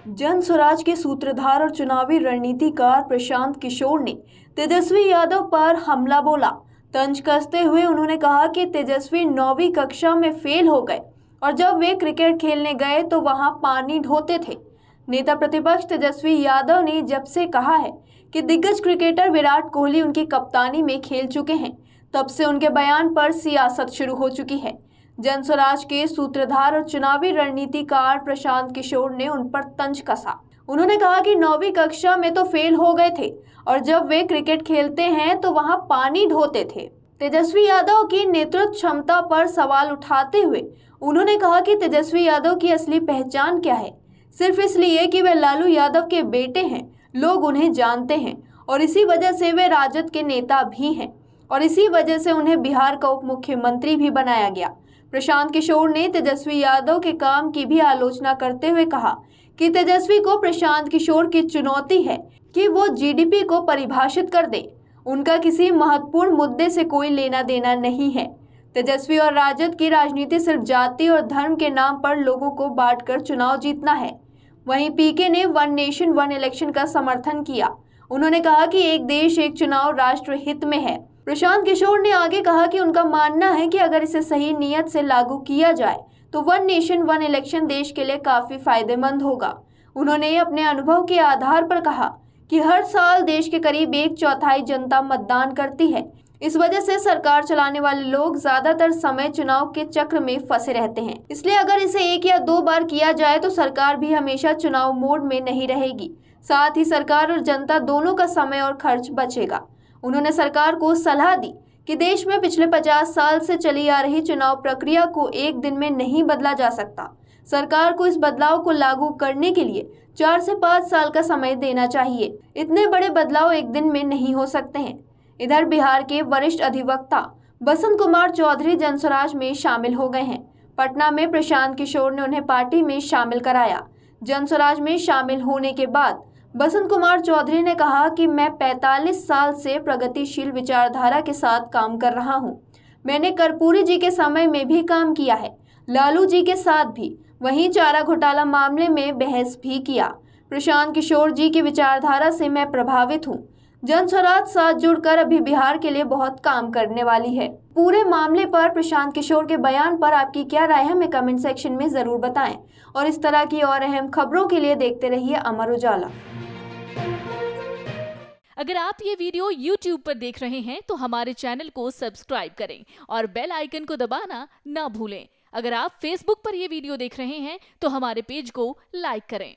जन स्वराज के सूत्रधार और चुनावी रणनीतिकार प्रशांत किशोर ने तेजस्वी यादव पर हमला बोला। तंज कसते हुए उन्होंने कहा कि तेजस्वी 9वीं कक्षा में फेल हो गए और जब वे क्रिकेट खेलने गए तो वहां पानी ढोते थे। नेता प्रतिपक्ष तेजस्वी यादव ने जब से कहा है कि दिग्गज क्रिकेटर विराट कोहली उनकी कप्तानी में खेल चुके हैं, तब से उनके बयान पर सियासत शुरू हो चुकी है। जन स्वराज के सूत्रधार और चुनावी रणनीतिकार प्रशांत किशोर ने उन पर तंज कसा। उन्होंने कहा कि 9वीं कक्षा में तो फेल हो गए थे और जब वे क्रिकेट खेलते हैं तो वहां पानी ढोते थे। तेजस्वी यादव की नेतृत्व क्षमता पर सवाल उठाते हुए उन्होंने कहा कि तेजस्वी यादव की असली पहचान क्या है। सिर्फ इसलिए कि वे लालू यादव के बेटे हैं, लोग उन्हें जानते हैं और इसी वजह से वे राजद के नेता भी हैं और इसी वजह से उन्हें बिहार का उप मुख्यमंत्री भी बनाया गया। प्रशांत किशोर ने तेजस्वी यादव के काम की भी आलोचना करते हुए कहा कि तेजस्वी को प्रशांत किशोर की चुनौती है कि वो जीडीपी को परिभाषित कर दे। उनका किसी महत्वपूर्ण मुद्दे से कोई लेना देना नहीं है। तेजस्वी और राजद की राजनीति सिर्फ जाति और धर्म के नाम पर लोगों को बांटकर चुनाव जीतना है। वहीं पीके ने वन नेशन वन इलेक्शन का समर्थन किया। उन्होंने कहा कि एक देश एक चुनाव राष्ट्र हित में है। प्रशांत किशोर ने आगे कहा कि उनका मानना है कि अगर इसे सही नीयत से लागू किया जाए तो वन नेशन वन इलेक्शन देश के लिए काफी फायदेमंद होगा। उन्होंने अपने अनुभव के आधार पर कहा कि हर साल देश के करीब 1/4 जनता मतदान करती है। इस वजह से सरकार चलाने वाले लोग ज्यादातर समय चुनाव के चक्र में फंसे रहते हैं। इसलिए अगर इसे 1 या 2 बार किया जाए तो सरकार भी हमेशा चुनाव मोड में नहीं रहेगी। साथ ही सरकार और जनता दोनों का समय और खर्च बचेगा। उन्होंने सरकार को सलाह दी कि देश में पिछले 50 साल से चली आ रही चुनाव प्रक्रिया को एक दिन में नहीं बदला जा सकता। सरकार को इस बदलाव को लागू करने के लिए 4 से 5 साल का समय देना चाहिए। इतने बड़े बदलाव एक दिन में नहीं हो सकते हैं। इधर बिहार के वरिष्ठ अधिवक्ता बसंत कुमार चौधरी जनस्वराज में शामिल हो गए हैं। पटना में प्रशांत किशोर ने उन्हें पार्टी में शामिल कराया। जनस्वराज में शामिल होने के बाद बसंत कुमार चौधरी ने कहा कि मैं 45 साल से प्रगतिशील विचारधारा के साथ काम कर रहा हूं। मैंने कर्पूरी जी के समय में भी काम किया है, लालू जी के साथ भी, वहीं चारा घोटाला मामले में बहस भी किया। प्रशांत किशोर जी की विचारधारा से मैं प्रभावित हूं। जनस्वराज साथ जुड़कर अभी बिहार के लिए बहुत काम करने वाली है। पूरे मामले पर प्रशांत किशोर के बयान पर आपकी क्या राय है, हमें कमेंट सेक्शन में जरूर बताएं और इस तरह की और अहम खबरों के लिए देखते रहिए अमर उजाला। अगर आप ये वीडियो YouTube पर देख रहे हैं तो हमारे चैनल को सब्सक्राइब करें और बेल आइकन को दबाना ना भूलें। अगर आप Facebook पर ये वीडियो देख रहे हैं तो हमारे पेज को लाइक करें।